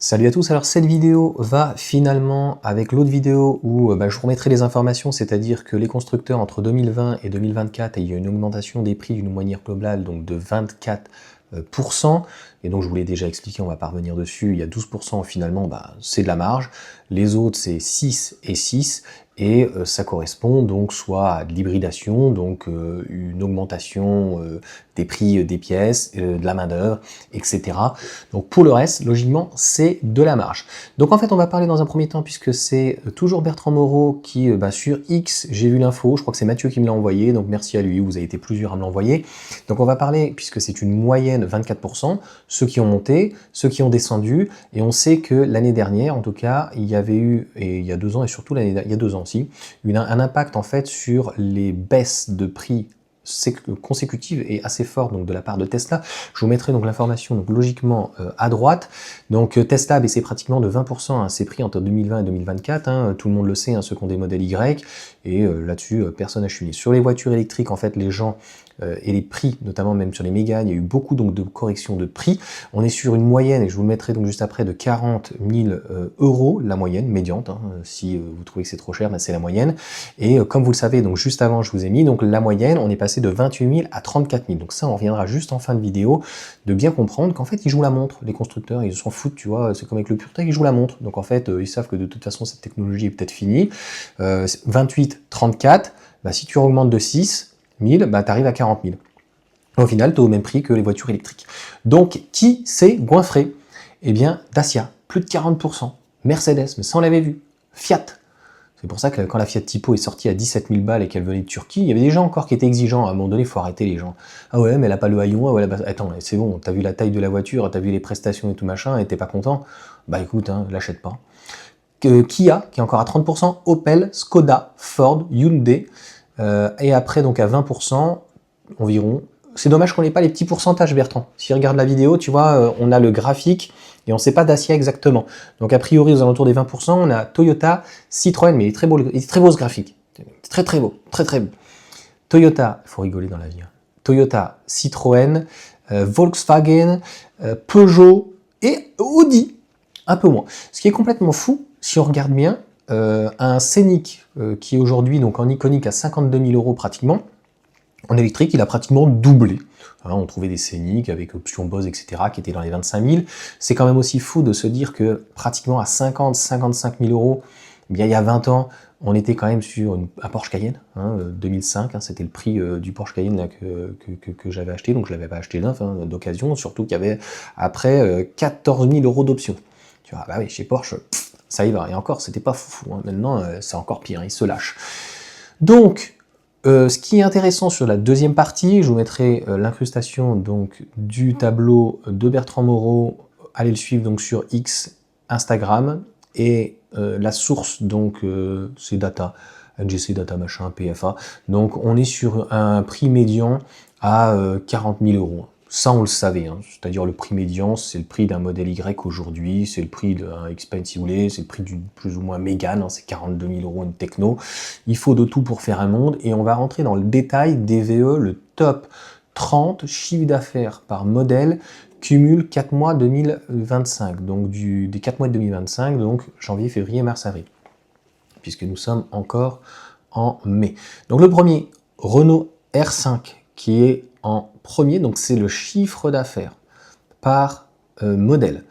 Salut à tous, alors cette vidéo va finalement avec l'autre vidéo où je vous remettrai les informations, c'est-à-dire que les constructeurs entre 2020 et 2024, il y a une augmentation des prix d'une manière globale donc de 24%, et donc je vous l'ai déjà expliqué, on va pas revenir dessus, il y a 12% finalement, c'est de la marge, les autres c'est 6 et 6, et ça correspond donc soit à de l'hybridation, donc une augmentation des prix des pièces, de la main-d'œuvre, etc. Donc pour le reste, logiquement, c'est de la marge. Donc en fait, on va parler dans un premier temps, puisque c'est toujours Bertrand Moreau qui, sur X, j'ai vu l'info, je crois que c'est Mathieu qui me l'a envoyé, donc merci à lui, vous avez été plusieurs à me l'envoyer. Donc on va parler, puisque c'est une moyenne 24%, ceux qui ont monté, ceux qui ont descendu, et on sait que l'année dernière, en tout cas, il y avait eu, et il y a 2 ans, et surtout il y a 2 ans aussi, un impact en fait sur les baisses de prix consécutive et assez forte donc de la part de Tesla. Je vous mettrai donc l'information donc logiquement à droite. Donc Tesla a baissé pratiquement de 20% ses prix entre 2020 et 2024. Tout le monde le sait, ceux qui ont des modèles Y. Et là-dessus, personne n'a chuté. Sur les voitures électriques, en fait, les gens et les prix, notamment même sur les Mégane, il y a eu beaucoup donc de corrections de prix. On est sur une moyenne, et je vous le mettrai donc juste après, de 40 000 euros, la moyenne, médiante. Si vous trouvez que c'est trop cher, c'est la moyenne. Et comme vous le savez, donc juste avant, je vous ai mis donc la moyenne, on est passé de 28 000 à 34 000. Donc ça, on reviendra juste en fin de vidéo, de bien comprendre qu'en fait, ils jouent la montre, les constructeurs, ils s'en foutent, tu vois, c'est comme avec le PureTech, ils jouent la montre. Donc en fait, ils savent que de toute façon, cette technologie est peut-être finie. 28, 34, si tu augmentes de 6 000, tu arrives à 40 000. Au final, tu es au même prix que les voitures électriques. Donc, qui s'est goinfré? Eh bien, Dacia, plus de 40%. Mercedes, mais ça on l'avait vu. Fiat. C'est pour ça que quand la Fiat Tipo est sortie à 17 000 balles et qu'elle venait de Turquie, il y avait des gens encore qui étaient exigeants. À un moment donné, il faut arrêter les gens. Ah ouais, mais elle a pas le haillon. Ah ouais, attends, c'est bon, t'as vu la taille de la voiture, t'as vu les prestations et tout machin, et t'es pas content? Bah écoute, l'achète pas. Kia, qui est encore à 30%, Opel, Skoda, Ford, Hyundai, et après donc à 20% environ. C'est dommage qu'on n'ait pas les petits pourcentages, Bertrand. Si tu regardes la vidéo, tu vois, on a le graphique et on ne sait pas Dacia exactement. Donc a priori, aux alentours des 20%, on a Toyota, Citroën, mais il est très beau ce graphique. Très très beau, très très beau. Toyota, il faut rigoler dans la vie. Toyota, Citroën, Volkswagen, Peugeot et Audi, un peu moins. Ce qui est complètement fou, si on regarde bien, un Scénic qui est aujourd'hui donc en iconique à 52 000 euros pratiquement, en électrique, il a pratiquement doublé. On trouvait des Scénic avec option Bose, etc., qui étaient dans les 25 000. C'est quand même aussi fou de se dire que pratiquement à 50-55 000 euros, il y a 20 ans, on était quand même sur un Porsche Cayenne, 2005, c'était le prix du Porsche Cayenne là, que j'avais acheté, donc je ne l'avais pas acheté neuf, d'occasion, surtout qu'il y avait après 14 000 euros d'options. Tu vois, bah oui, chez Porsche, ça y va, et encore, c'était pas fou, maintenant c'est encore pire, ils se lâchent. Donc, ce qui est intéressant sur la deuxième partie, je vous mettrai l'incrustation donc du tableau de Bertrand Moreau, allez le suivre donc sur X, Instagram, et la source donc c'est data, NGC data machin, PFA. Donc on est sur un prix médian à 40 000 euros. Ça, on le savait, c'est-à-dire le prix médian, c'est le prix d'un modèle Y aujourd'hui, c'est le prix d'un X-Pen si vous voulez, c'est le prix d'une plus ou moins Mégane, c'est 42 000 euros une techno. Il faut de tout pour faire un monde, et on va rentrer dans le détail des VE, le top 30 chiffre d'affaires par modèle, cumule 4 mois 2025, donc des 4 mois de 2025, donc janvier, février, mars, avril, puisque nous sommes encore en mai. Donc le premier, Renault R5, qui est en premier, donc c'est le chiffre d'affaires par modèle.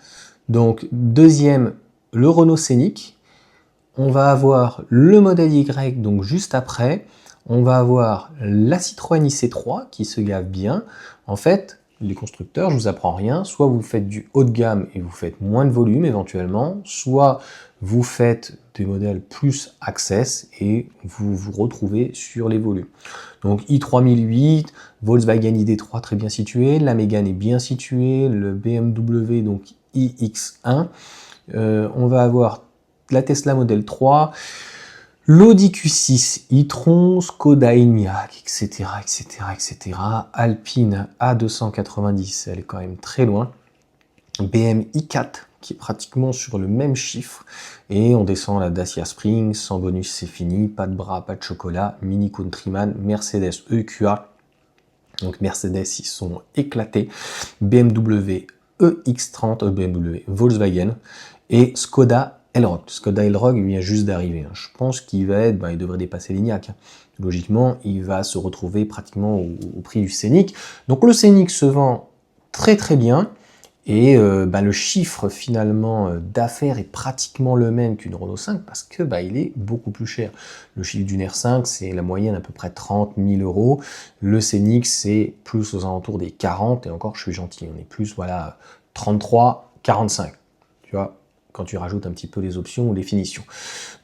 Donc deuxième, le Renault Scénic. On va avoir le modèle Y, donc juste après. On va avoir la Citroën IC3 qui se gave bien. En fait, les constructeurs, je vous apprends rien, soit vous faites du haut de gamme et vous faites moins de volume éventuellement, soit vous faites des modèles plus Access et vous vous retrouvez sur les volumes. Donc i3008, Volkswagen ID3 très bien situé, la Mégane est bien située, le BMW donc iX1, on va avoir la Tesla Model 3, l'Audi Q6 e-tron, Skoda Enyaq, etc., etc., etc. Alpine A290, elle est quand même très loin. BM i4, qui est pratiquement sur le même chiffre. Et on descend la Dacia Spring, sans bonus c'est fini, pas de bras, pas de chocolat, Mini Countryman, Mercedes EQA. Donc Mercedes, ils sont éclatés. BMW EX30 BMW Volkswagen et Skoda Elroq. Skoda Elroq vient juste d'arriver. Je pense qu'il va être, il devrait dépasser l'Enyaq. Logiquement, il va se retrouver pratiquement au prix du Scénic. Donc le Scénic se vend très très bien. Et le chiffre finalement d'affaires est pratiquement le même qu'une Renault 5 parce que il est beaucoup plus cher. Le chiffre d'une R5, c'est la moyenne à peu près 30 000 €. Le Scénic, c'est plus aux alentours des 40, et encore je suis gentil, on est plus 33, 45. Tu vois, quand tu rajoutes un petit peu les options ou les finitions.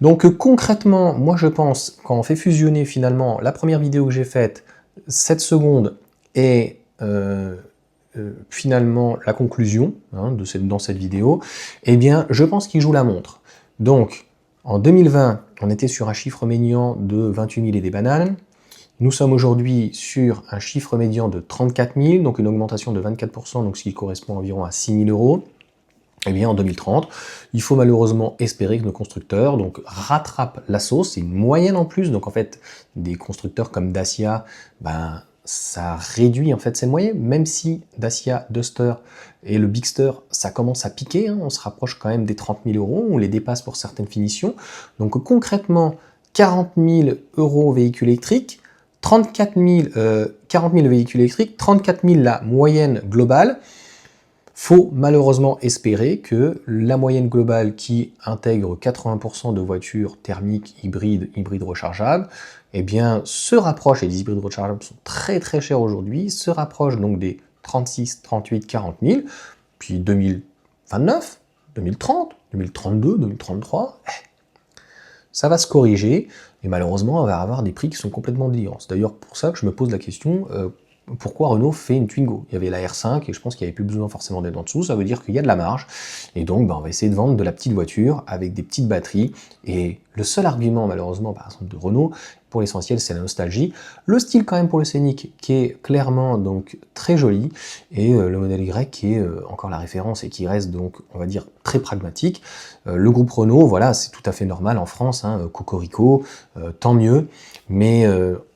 Donc concrètement, moi je pense, quand on fait fusionner finalement la première vidéo que j'ai faite, 7 secondes, et finalement la conclusion dans cette vidéo, eh bien je pense qu'il joue la montre. Donc en 2020, on était sur un chiffre médian de 28 000 et des bananes. Nous sommes aujourd'hui sur un chiffre médian de 34 000, donc une augmentation de 24%, donc ce qui correspond environ à 6 000 €. Eh bien, en 2030, il faut malheureusement espérer que nos constructeurs rattrapent la sauce. C'est une moyenne en plus, donc en fait, des constructeurs comme Dacia, ça réduit en fait ces moyennes, même si Dacia Duster et le Bigster, ça commence à piquer, on se rapproche quand même des 30 000 €, on les dépasse pour certaines finitions. Donc concrètement, 40 000 € véhicule électrique, 40 000 véhicules électriques, 34 000 la moyenne globale. Faut malheureusement espérer que la moyenne globale qui intègre 80% de voitures thermiques, hybrides rechargeables, eh bien, se rapproche, et les hybrides rechargeables sont très très chers aujourd'hui, se rapproche donc des 36, 38, 40 000, puis 2029, 2030, 2032, 2033, ça va se corriger, et malheureusement, on va avoir des prix qui sont complètement délirants. C'est d'ailleurs pour ça que je me pose la question, pourquoi Renault fait une Twingo? Il y avait la R5 et je pense qu'il n'y avait plus besoin forcément d'être en dessous, ça veut dire qu'il y a de la marge, et donc on va essayer de vendre de la petite voiture avec des petites batteries, et le seul argument malheureusement par exemple de Renault, pour l'essentiel c'est la nostalgie, le style quand même pour le Scénic qui est clairement donc très joli, et le modèle Y qui est encore la référence et qui reste donc on va dire très pragmatique. Le groupe Renault, voilà, c'est tout à fait normal en France, cocorico, tant mieux, mais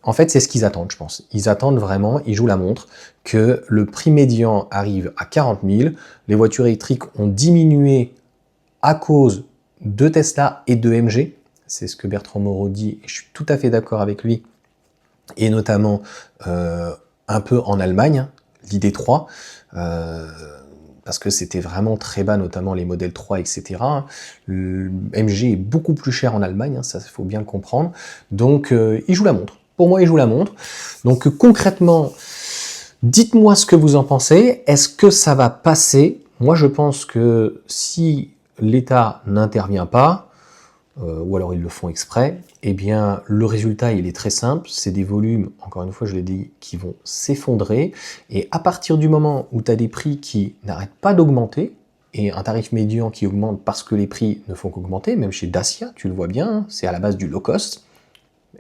en fait c'est ce qu'ils attendent je pense, ils attendent vraiment, ils jouent la montre, que le prix médian arrive à 40 000, les voitures électriques ont diminué à cause de Tesla et de MG, c'est ce que Bertrand Moreau dit, et je suis tout à fait d'accord avec lui, et notamment un peu en Allemagne, l'ID3, parce que c'était vraiment très bas, notamment les modèles 3, etc. Le MG est beaucoup plus cher en Allemagne, ça il faut bien le comprendre, donc il joue la montre. Pour moi, il joue la montre. Donc concrètement, dites-moi ce que vous en pensez. Est-ce que ça va passer? Moi, je pense que si l'État n'intervient pas, ou alors ils le font exprès, eh bien le résultat il est très simple, c'est des volumes, encore une fois je l'ai dit, qui vont s'effondrer, et à partir du moment où tu as des prix qui n'arrêtent pas d'augmenter, et un tarif médian qui augmente parce que les prix ne font qu'augmenter, même chez Dacia, tu le vois bien, c'est à la base du low cost,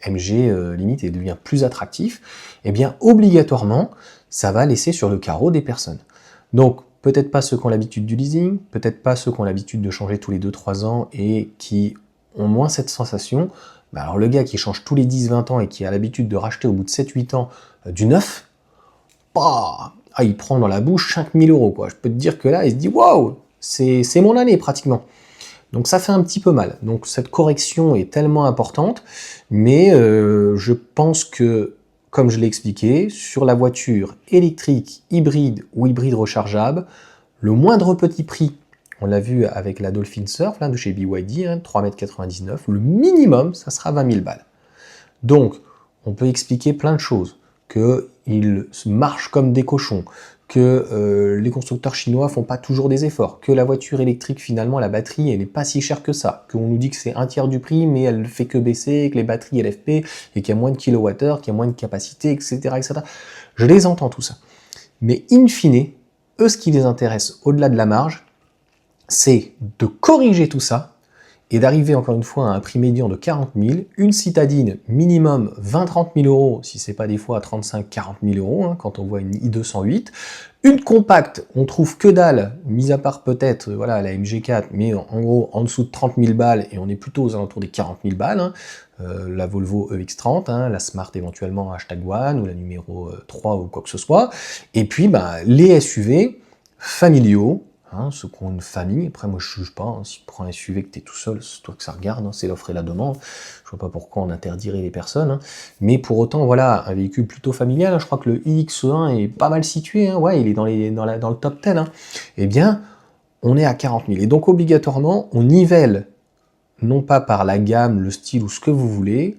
MG limite et devient plus attractif, eh bien obligatoirement ça va laisser sur le carreau des personnes. Donc peut-être pas ceux qui ont l'habitude du leasing, peut-être pas ceux qui ont l'habitude de changer tous les 2-3 ans et qui ont moins cette sensation. Alors le gars qui change tous les 10-20 ans et qui a l'habitude de racheter au bout de 7-8 ans du neuf, il prend dans la bouche 5 000 €, quoi. Je peux te dire que là, il se dit « Waouh, c'est mon année pratiquement ». Donc ça fait un petit peu mal. Donc cette correction est tellement importante, mais je pense que, comme je l'ai expliqué, sur la voiture électrique, hybride ou hybride rechargeable, le moindre petit prix, on l'a vu avec la Dolphin Surf de chez BYD, 3,99 m, le minimum, ça sera 20 000 balles. Donc, on peut expliquer plein de choses, qu'ils marchent comme des cochons, que les constructeurs chinois font pas toujours des efforts, que la voiture électrique, finalement, la batterie, elle n'est pas si chère que ça, qu'on nous dit que c'est un tiers du prix, mais elle fait que baisser, que les batteries LFP, et qu'il y a moins de kilowattheures, qu'il y a moins de capacité, etc., etc. Je les entends tout ça. Mais in fine, eux, ce qui les intéresse, au-delà de la marge, c'est de corriger tout ça et d'arriver encore une fois à un prix médian de 40 000, une citadine minimum 20-30 000 €, si c'est pas des fois à 35-40 000 €, quand on voit une i208, une compacte, on trouve que dalle, mis à part peut-être la MG4, mais en gros en dessous de 30 000 balles, et on est plutôt aux alentours des 40 000 balles, la Volvo EX30, la Smart éventuellement #1, ou la numéro 3 ou quoi que ce soit, et puis les SUV, familiaux, ceux qui ont une famille. Après, moi, je ne juge pas. Si tu prends un SUV que tu es tout seul, c'est toi que ça regarde. C'est l'offre et la demande. Je vois pas pourquoi on interdirait les personnes. Mais pour autant, voilà, un véhicule plutôt familial. Je crois que le iX1 est pas mal situé. Ouais, il est dans le top 10. Eh bien, on est à 40 000. Et donc, obligatoirement, on nivelle, non pas par la gamme, le style ou ce que vous voulez.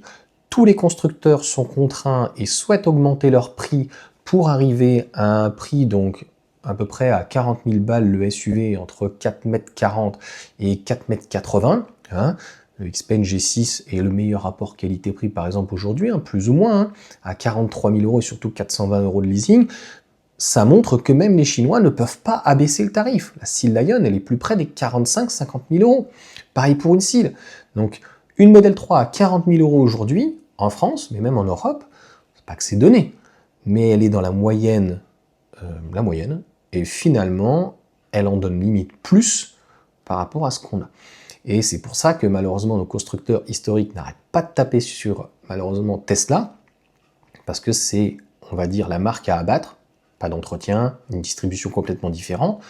Tous les constructeurs sont contraints et souhaitent augmenter leur prix pour arriver à un prix, donc, à peu près à 40 000 balles le SUV entre 4,40 m et 4,80 m. Le Xpeng G6 est le meilleur rapport qualité-prix par exemple aujourd'hui, plus ou moins, à 43 000 € et surtout 420 € de leasing. Ça montre que même les Chinois ne peuvent pas abaisser le tarif. La Seal Lion, elle est plus près des 45-50 000 €. Pareil pour une Seal. Donc une Model 3 à 40 000 € aujourd'hui, en France, mais même en Europe, c'est pas que c'est donné, mais elle est dans la moyenne, et finalement, elle en donne limite plus par rapport à ce qu'on a. Et c'est pour ça que malheureusement, nos constructeurs historiques n'arrêtent pas de taper sur, malheureusement, Tesla, parce que c'est, on va dire, la marque à abattre, pas d'entretien, une distribution complètement différente.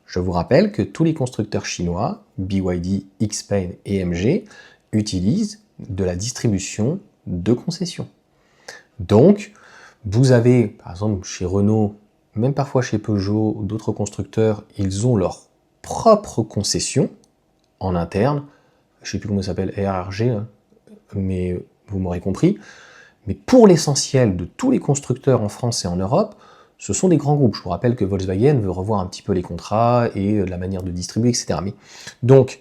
Je vous rappelle que tous les constructeurs chinois, BYD, XPeng et MG, utilisent de la distribution de concessions. Donc, vous avez, par exemple, chez Renault, même parfois chez Peugeot ou d'autres constructeurs, ils ont leur propre concession en interne. Je ne sais plus comment ça s'appelle, RRG, mais vous m'aurez compris. Mais pour l'essentiel de tous les constructeurs en France et en Europe, ce sont des grands groupes. Je vous rappelle que Volkswagen veut revoir un petit peu les contrats et la manière de distribuer, etc. Mais, donc,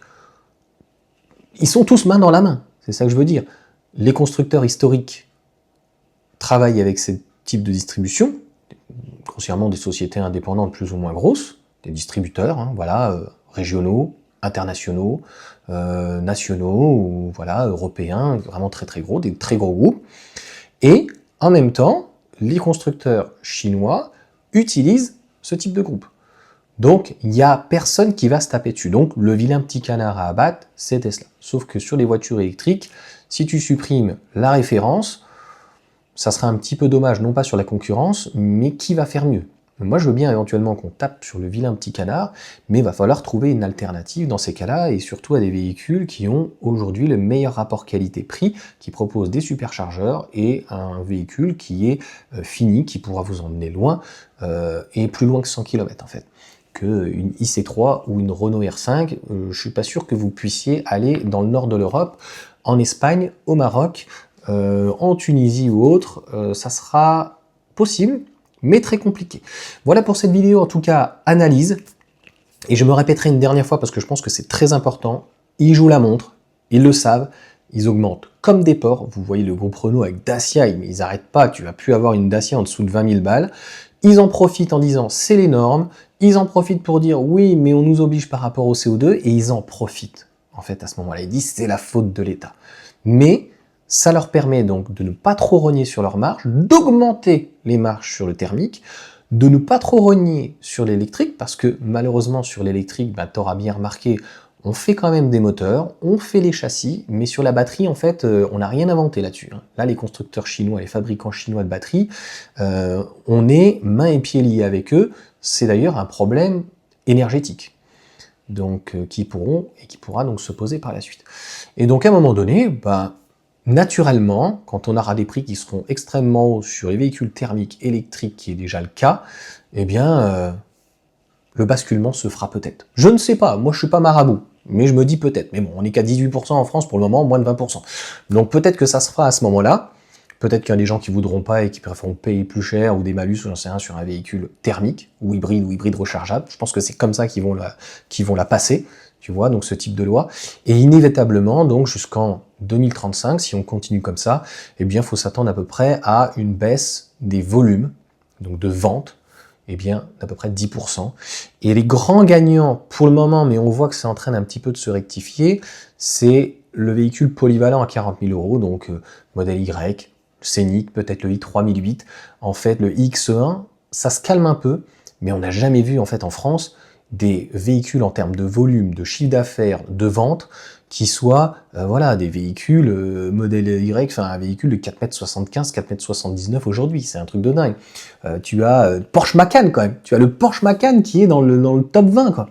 ils sont tous main dans la main. C'est ça que je veux dire. Les constructeurs historiques travaillent avec ce type de distribution, grossièrement des sociétés indépendantes plus ou moins grosses, des distributeurs, régionaux, internationaux, nationaux, ou européens, vraiment très très gros, des très gros groupes. Et en même temps, les constructeurs chinois utilisent ce type de groupe. Donc, il n'y a personne qui va se taper dessus. Donc, le vilain petit canard à abattre, c'est Tesla. Sauf que sur les voitures électriques, si tu supprimes la référence, ça sera un petit peu dommage, non pas sur la concurrence, mais qui va faire mieux? Moi, je veux bien éventuellement qu'on tape sur le vilain petit canard, mais il va falloir trouver une alternative dans ces cas-là, et surtout à des véhicules qui ont aujourd'hui le meilleur rapport qualité-prix, qui proposent des superchargeurs, et un véhicule qui est fini, qui pourra vous emmener loin, et plus loin que 100 km en fait. Qu'une IC3 ou une Renault R5, je suis pas sûr que vous puissiez aller dans le nord de l'Europe, en Espagne, au Maroc, en Tunisie ou autre, ça sera possible, mais très compliqué. Voilà pour cette vidéo, en tout cas, analyse. Et je me répéterai une dernière fois parce que je pense que c'est très important. Ils jouent la montre, ils le savent, ils augmentent comme des porcs. Vous voyez le groupe Renault avec Dacia, mais ils n'arrêtent pas, tu vas plus avoir une Dacia en dessous de 20 000 balles. Ils en profitent en disant c'est les normes, ils en profitent pour dire oui, mais on nous oblige par rapport au CO2, et ils en profitent. En fait, à ce moment-là, ils disent c'est la faute de l'État. Mais ça leur permet donc de ne pas trop rogner sur leurs marges, d'augmenter les marges sur le thermique, de ne pas trop rogner sur l'électrique, parce que malheureusement sur l'électrique, tu auras bien remarqué, on fait quand même des moteurs, on fait les châssis, mais sur la batterie, en fait, on n'a rien inventé là-dessus. Là, les constructeurs chinois, les fabricants chinois de batteries, on est mains et pieds liés avec eux. C'est d'ailleurs un problème énergétique, donc qui pourra donc se poser par la suite. Et donc à un moment donné, naturellement, quand on aura des prix qui seront extrêmement hauts sur les véhicules thermiques électriques, qui est déjà le cas, eh bien, le basculement se fera peut-être. Je ne sais pas, moi je suis pas marabout, mais je me dis peut-être. Mais bon, on n'est qu'à 18% en France pour le moment, moins de 20%. Donc peut-être que ça se fera à ce moment-là. Peut-être qu'il y a des gens qui voudront pas et qui préféreront payer plus cher, ou des malus, ou j'en sais rien, sur un véhicule thermique, ou hybride rechargeable. Je pense que c'est comme ça qu'ils vont la passer, tu vois, donc ce type de loi. Et inévitablement, donc jusqu'en 2035, si on continue comme ça, eh bien, il faut s'attendre à peu près à une baisse des volumes, donc de vente, eh bien, d'à peu près 10%. Et les grands gagnants, pour le moment, mais on voit que ça entraîne un petit peu de se rectifier, c'est le véhicule polyvalent à 40 000 €, donc modèle Y, Scénic, peut-être le i3008. En fait, le X1, ça se calme un peu, mais on n'a jamais vu, en fait, en France, des véhicules en termes de volume, de chiffre d'affaires, de vente, qui soient voilà, des véhicules modèle Y, enfin un véhicule de 4,75 m, 4,79 m aujourd'hui, c'est un truc de dingue. Tu as Porsche Macan quand même, tu as le Porsche Macan qui est dans le top 20 quoi.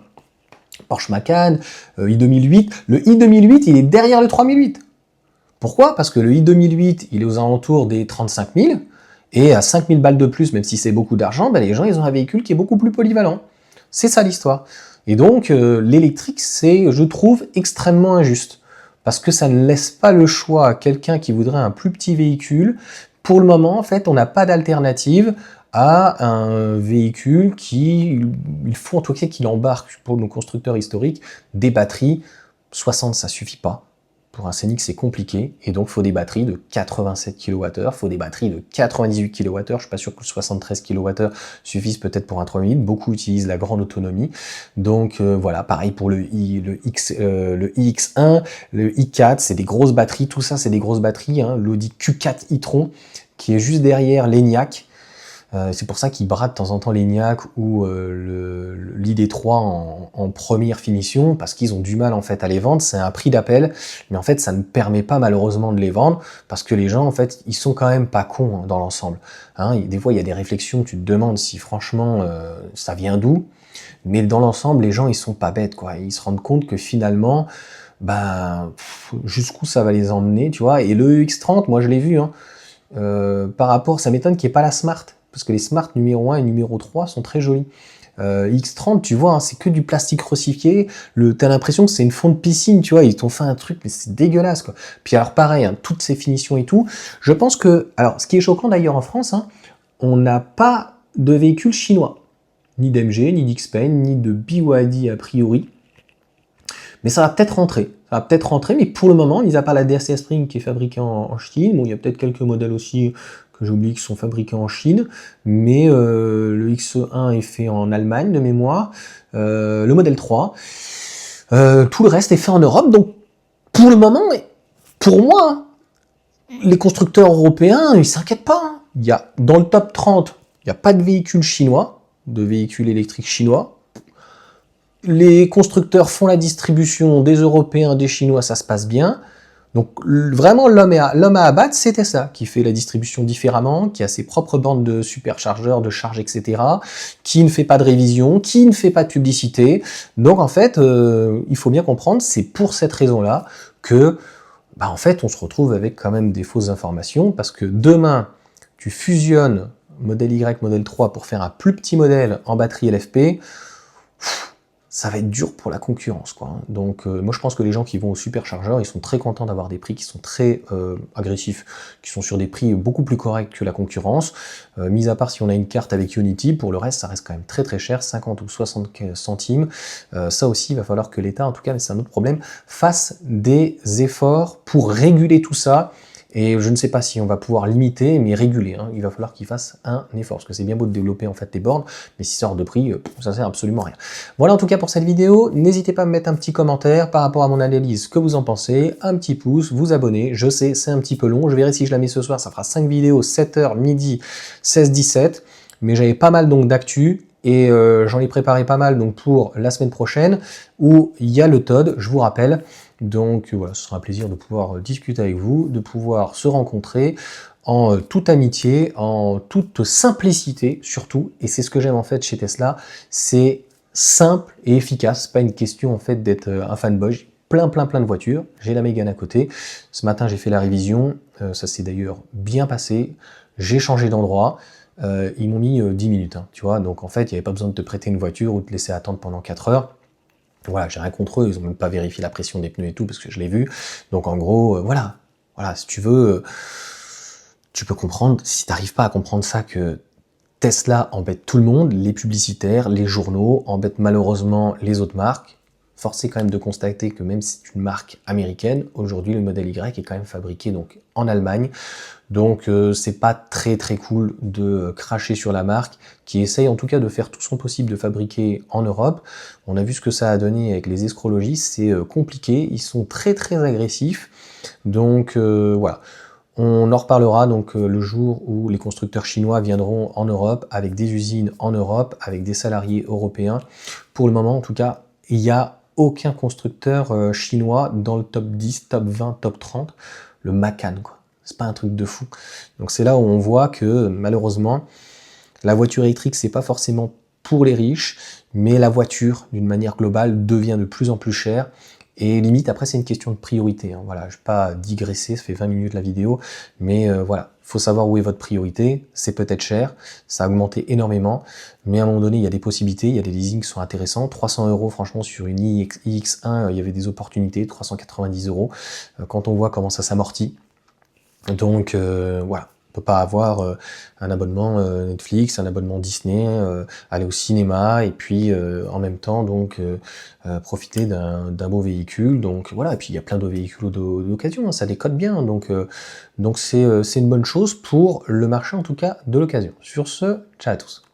Porsche Macan, i2008, le i2008 il est derrière le 3008. Pourquoi? Parce que le i2008 il est aux alentours des 35 000, et à 5 000 balles de plus, même si c'est beaucoup d'argent, ben les gens ils ont un véhicule qui est beaucoup plus polyvalent. C'est ça l'histoire. Et donc l'électrique c'est, je trouve, extrêmement injuste. Parce que ça ne laisse pas le choix à quelqu'un qui voudrait un plus petit véhicule. Pour le moment, en fait, on n'a pas d'alternative à un véhicule qui, il faut en tout cas qu'il embarque, pour nos constructeurs historiques, des batteries. 60, ça suffit pas. Pour un Scénic, c'est compliqué, et donc il faut des batteries de 87 kWh, il faut des batteries de 98 kWh, je suis pas sûr que le 73 kWh suffise peut-être pour un 3000, beaucoup utilisent la grande autonomie, donc voilà, pareil pour le iX1, le i4, c'est des grosses batteries, tout ça c'est des grosses batteries, hein, l'Audi Q4 e-tron, qui est juste derrière l'Enyaq. C'est pour ça qu'ils bradent de temps en temps l'Enyaq ou l'ID3 en première finition, parce qu'ils ont du mal en fait à les vendre, c'est un prix d'appel, mais en fait ça ne permet pas malheureusement de les vendre, parce que les gens en fait ils sont quand même pas cons hein, dans l'ensemble. Hein, des fois il y a des réflexions, tu te demandes si franchement ça vient d'où, mais dans l'ensemble les gens ils sont pas bêtes quoi, ils se rendent compte que finalement ben jusqu'où ça va les emmener, tu vois, et le X30 moi je l'ai vu, hein, par rapport, ça m'étonne qu'il n'y ait pas la Smart, parce que les Smart numéro 1 et numéro 3 sont très jolis. X30, tu vois, hein, c'est que du plastique recyclé, t'as l'impression que c'est une fond de piscine, tu vois, ils t'ont fait un truc, mais c'est dégueulasse, quoi. Puis alors pareil, hein, toutes ces finitions et tout, je pense que, alors ce qui est choquant d'ailleurs en France, hein, on n'a pas de véhicules chinois, ni d'MG, ni d'Xpeng, ni de BYD a priori, mais ça va peut-être rentrer. Ça va peut-être rentrer, mais pour le moment, mis à part la DRC Spring qui est fabriquée en Chine, bon, il y a peut-être quelques modèles aussi que j'oublie qui sont fabriqués en Chine, mais le X1 est fait en Allemagne de mémoire, le modèle 3, tout le reste est fait en Europe, donc pour le moment, pour moi, hein, les constructeurs européens, ils s'inquiètent pas. Hein. Il y a, dans le top 30, il n'y a pas de véhicules chinois, de véhicules électriques chinois. Les constructeurs font la distribution des Européens, des Chinois, ça se passe bien. Donc vraiment l'homme à abattre, c'était ça, qui fait la distribution différemment, qui a ses propres bandes de superchargeurs, de charge, etc., qui ne fait pas de révision, qui ne fait pas de publicité. Donc en fait, il faut bien comprendre, c'est pour cette raison-là que, bah, en fait, on se retrouve avec quand même des fausses informations, parce que demain, tu fusionnes modèle Y, modèle 3 pour faire un plus petit modèle en batterie LFP, ça va être dur pour la concurrence, quoi. Donc moi je pense que les gens qui vont au superchargeur, ils sont très contents d'avoir des prix qui sont très agressifs, qui sont sur des prix beaucoup plus corrects que la concurrence, mis à part si on a une carte avec Unity, pour le reste ça reste quand même très très cher, 50 ou 60 centimes, ça aussi il va falloir que l'État, en tout cas c'est un autre problème, fasse des efforts pour réguler tout ça. Et je ne sais pas si on va pouvoir limiter, mais réguler. Hein. Il va falloir qu'ils fassent un effort, parce que c'est bien beau de développer en fait des bornes, mais si ça sort de prix, ça sert absolument à rien. Voilà en tout cas pour cette vidéo. N'hésitez pas à me mettre un petit commentaire par rapport à mon analyse, ce que vous en pensez, un petit pouce, vous abonner. Je sais, c'est un petit peu long. Je verrai si je la mets ce soir, ça fera 5 vidéos, 7h, midi, 16-17. Mais j'avais pas mal donc d'actu. Et j'en ai préparé pas mal donc pour la semaine prochaine, où il y a le TOD, je vous rappelle. Donc voilà, ce sera un plaisir de pouvoir discuter avec vous, de pouvoir se rencontrer en toute amitié, en toute simplicité surtout, et c'est ce que j'aime en fait chez Tesla, c'est simple et efficace, c'est pas une question en fait d'être un fanboy, j'ai plein de voitures, j'ai la Mégane à côté, ce matin j'ai fait la révision, ça s'est d'ailleurs bien passé, j'ai changé d'endroit, ils m'ont mis 10 minutes, hein, tu vois, donc en fait il n'y avait pas besoin de te prêter une voiture ou de te laisser attendre pendant 4 heures. Voilà, j'ai rien contre eux, ils ont même pas vérifié la pression des pneus et tout, parce que je l'ai vu. Donc en gros, voilà, si tu veux, tu peux comprendre, si tu n'arrives pas à comprendre ça, que Tesla embête tout le monde, les publicitaires, les journaux, embête malheureusement les autres marques. Force est quand même de constater que même si c'est une marque américaine, aujourd'hui le modèle Y est quand même fabriqué donc en Allemagne. Donc c'est pas très cool de cracher sur la marque, qui essaye en tout cas de faire tout son possible de fabriquer en Europe. On a vu ce que ça a donné avec les escrologistes, c'est compliqué, ils sont très agressifs. Donc voilà. On en reparlera donc le jour où les constructeurs chinois viendront en Europe, avec des usines en Europe, avec des salariés européens. Pour le moment, en tout cas, il y a aucun constructeur chinois dans le top 10, top 20, top 30, le Macan, quoi. C'est pas un truc de fou. Donc c'est là où on voit que malheureusement, la voiture électrique, c'est pas forcément pour les riches, mais la voiture, d'une manière globale, devient de plus en plus chère. Et limite, après, c'est une question de priorité. Hein. Voilà, je ne vais pas digresser, ça fait 20 minutes la vidéo, mais voilà, il faut savoir où est votre priorité. C'est peut-être cher, ça a augmenté énormément, mais à un moment donné, il y a des possibilités, il y a des leasings qui sont intéressants. 300 €, franchement, sur une iX1, il y avait des opportunités, 390 €, quand on voit comment ça s'amortit. Donc voilà, on peut pas avoir un abonnement Netflix, un abonnement Disney, aller au cinéma et puis en même temps donc profiter d'un beau véhicule. Donc voilà, et puis il y a plein de véhicules d'occasion, hein, ça décote bien. Donc c'est une bonne chose pour le marché en tout cas de l'occasion. Sur ce, ciao à tous.